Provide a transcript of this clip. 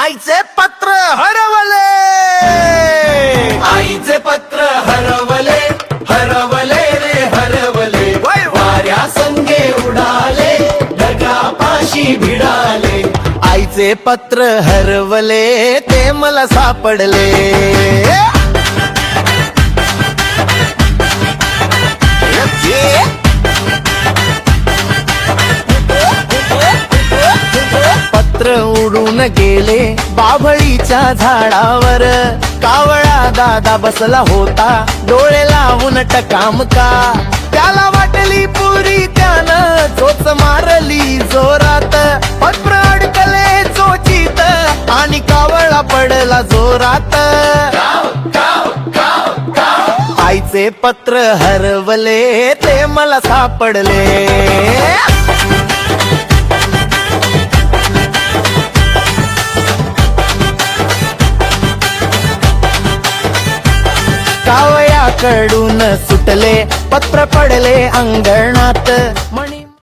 आईचे पत्र हरवले. आईचे पत्र हरवले, हरवले रे हरवले. वाऱ्या संगे उडाले, ढगापाशी भिडाले. आईचे पत्र हरवले ते मला सापडले. पत्र उडून गेले बाभळीच्या झाडावर. कावळा दादा बसला होता डोळे लावून टकामका. त्याला वाटली पुरी त्यानं चोच मारली जोरात. पत्र अडकले चोचीत आणि कावळा पडला जोरात. आईचे पत्र हरवले ते मला सापडले. कावळ्याकडून सुटले पत्र पडले अंगणात.